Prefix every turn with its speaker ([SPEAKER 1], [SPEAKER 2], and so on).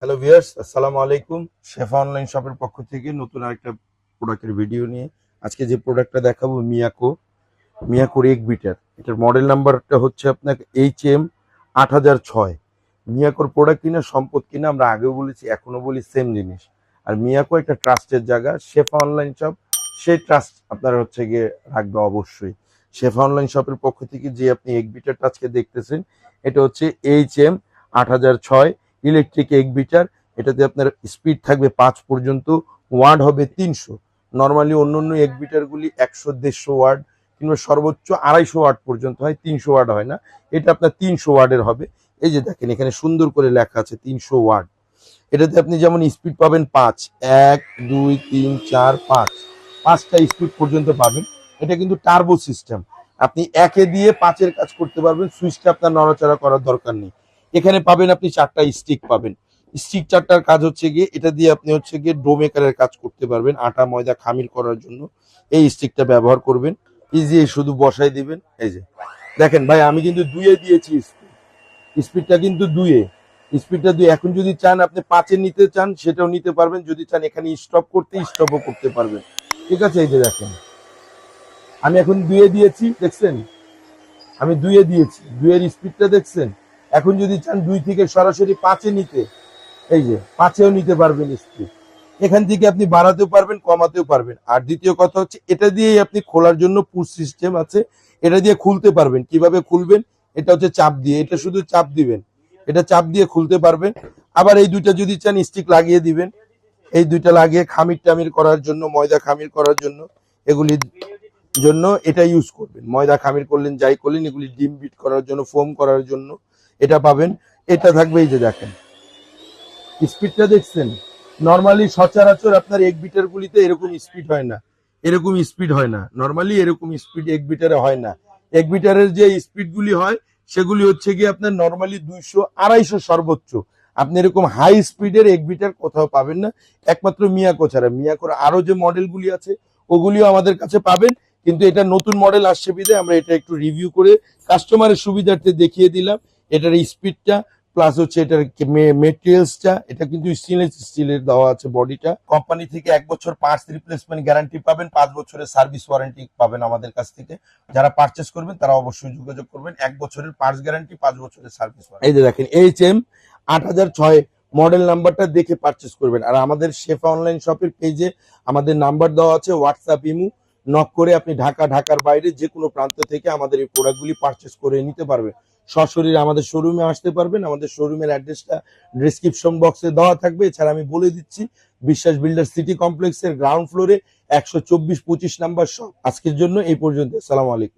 [SPEAKER 1] Hello viewers, আসসালামু আলাইকুম। শেফা online শপের পক্ষ থেকে নতুন আরেকটা প্রোডাক্টের ভিডিও নিয়ে আজকে যে প্রোডাক্টটা দেখাবো মিয়াকোর এক বিটার। এটার মডেল নাম্বারটা হচ্ছে আপনার HM 8006। মিয়াকোর প্রোডাক্ট কিনা সম্পদ কিনা আমরা আগেও বলেছি, এখনো বলি সেম জিনিস। আর মিয়াকো একটা ট্রাস্টের জায়গা, শেফা অনলাইন শপ সেই ট্রাস্ট আপনারা হচ্ছে গিয়ে রাখবে অবশ্যই। শেফা অনলাইন শপের পক্ষ থেকে যে আপনি এক বিটারটা আজকে দেখতেছেন, এটা হচ্ছে HM 8006 ইলেকট্রিক এক বিটার। এটাতে আপনার স্পিড থাকবে 5 পর্যন্ত, ওয়াট হবে 300। নর্মালি অন্য অন্য এক বিটারগুলি 100-150 ওয়াট কিংবা সর্বোচ্চ 250 ওয়াট পর্যন্ত হয়, 300 ওয়াট হয় না। এটা আপনার 300 ওয়াটের হবে। এই যে দেখেন এখানে সুন্দর করে লেখা আছে 300 ওয়াট। এটাতে আপনি যেমন স্পিড পাবেন 5, 1 2 3 4 5, 5টা স্পিড পর্যন্ত পাবেন। এটা কিন্তু টার্বো সিস্টেম, আপনি একে দিয়ে 5-এর কাজ করতে পারবেন। সুইচটা আপনার নড়াচড়া করার দরকার নেই। এখানে পাবেন আপনি 4টা স্টিক পাবেন। স্টিক 4টার কাজ হচ্ছে গিয়ে এটা দিয়ে আপনি হচ্ছে গিয়ে ডো মেকারের কাজ করতে পারবেন, আটা ময়দা খামির করার জন্য এই স্টিকটা ব্যবহার করবেন। ইজি, শুধু বসাই দিবেন। এই যে দেখেন ভাই, আমি কিন্তু 2-এ দিয়েছি স্পিড, স্পিডটা কিন্তু 2-এ, স্পিডটা 2। এখন যদি চান আপনি 5-এ নিতে চান সেটাও নিতে পারবেন, যদি চান এখানে স্টপ করতে স্টপও করতে পারবেন। ঠিক আছে, এই যে দেখেন আমি এখন 2-এ দিয়েছি, দেখছেন আমি 2-এ দিয়েছি, 2-এর স্পিডটা দেখছেন। এখন যদি চান 2 থেকে সরাসরি 5-এ নিতে, এই যে 5-এও নিতে পারবেন স্পিড। এখান থেকে আপনি বাড়াতেও পারবেন, কমাতেও পারবেন। আর দ্বিতীয় কথা হচ্ছে এটা দিয়েই আপনি খোলার জন্য পুশ সিস্টেম আছে, এটা দিয়ে খুলতে পারবেন। কিভাবে খুলবেন? এটা হচ্ছে চাপ দিয়ে, এটা শুধু চাপ দিবেন, এটা চাপ দিয়ে খুলতে পারবেন। আবার এই দুইটা যদি চান স্টিক লাগিয়ে দিবেন, এই দুইটা লাগিয়ে খামির টামির করার জন্য, ময়দা খামির করার জন্য, এগুলির জন্য এটা ইউজ করবেন। ময়দা খামির করলেন, যাই করলেন, এগুলি ডিম বিট করার জন্য, ফোম করার জন্য এটা পাবেন। এটা থাকবে, এই যে দেখেন স্পিডটা দেখছেন। নরমালি সচরাচর আপনার এক বিটার গুলিতে এরকম স্পিড হয় না, এরকম স্পিড হয় না। নরমালি এরকম স্পিড এক বিটারে হয় না। এক বিটারের যে স্পিড গুলি হয় সেগুলি হচ্ছে গিয়ে আপনার নরমালি 200-250 সর্বোচ্চ। আপনি এরকম হাই স্পিডের এক বিটার কোথাও পাবেন না, একমাত্র মিয়াকো ছাড়া। মিয়াকোর আরো যে মডেলগুলি আছে ওগুলিও আমাদের কাছে পাবেন, কিন্তু এটা নতুন মডেল আসছে বিধে আমরা এটা একটু রিভিউ করে কাস্টমারের সুবিধার্থে দেখিয়ে দিলাম। এটার স্পিডটা প্লাস হচ্ছে এটার মেটেরিয়ালসটা, এটা কিন্তু স্টেনলেস স্টিলের দেওয়া আছে বডিটা। কোম্পানি থেকে 1 বছর পার্টস রিপ্লেসমেন্ট গ্যারান্টি পাবেন, 5 বছরের সার্ভিস ওয়ারেন্টি পাবেন আমাদের কাছ থেকে। যারা পারচেস করবেন তারা অবশ্যই যোগাযোগ করবেন। 1 বছরের পার্টস গ্যারান্টি, 5 বছরের সার্ভিস ওয়ারেন্টি। এই যে দেখেন HM 8006 মডেল নাম্বারটা দেখে পারচেস করবেন। আর আমাদের শেফা অনলাইন শপের পেজে আমাদের নাম্বার দেওয়া আছে, হোয়াটসঅ্যাপ ইমো, নক করে আপনি ঢাকার বাইরে যে কোনো প্রান্ত থেকে আমাদের এই প্রোডাক্টগুলি পারচেস করে নিতে পারবেন। সশরীরে আমাদের শোরুমে আসতে পারবেন। আমাদের শোরুমের অ্যাড্রেসটা ডেসক্রিপশন বক্সে দেওয়া থাকবে। এছাড়া আমি বলে দিচ্ছি, বিশ্বাস বিল্ডার সিটি কমপ্লেক্সের গ্রাউন্ড ফ্লোরে 124-25 নাম্বার শপ। আজকের জন্য এই পর্যন্ত। আসসালামু আলাইকুম।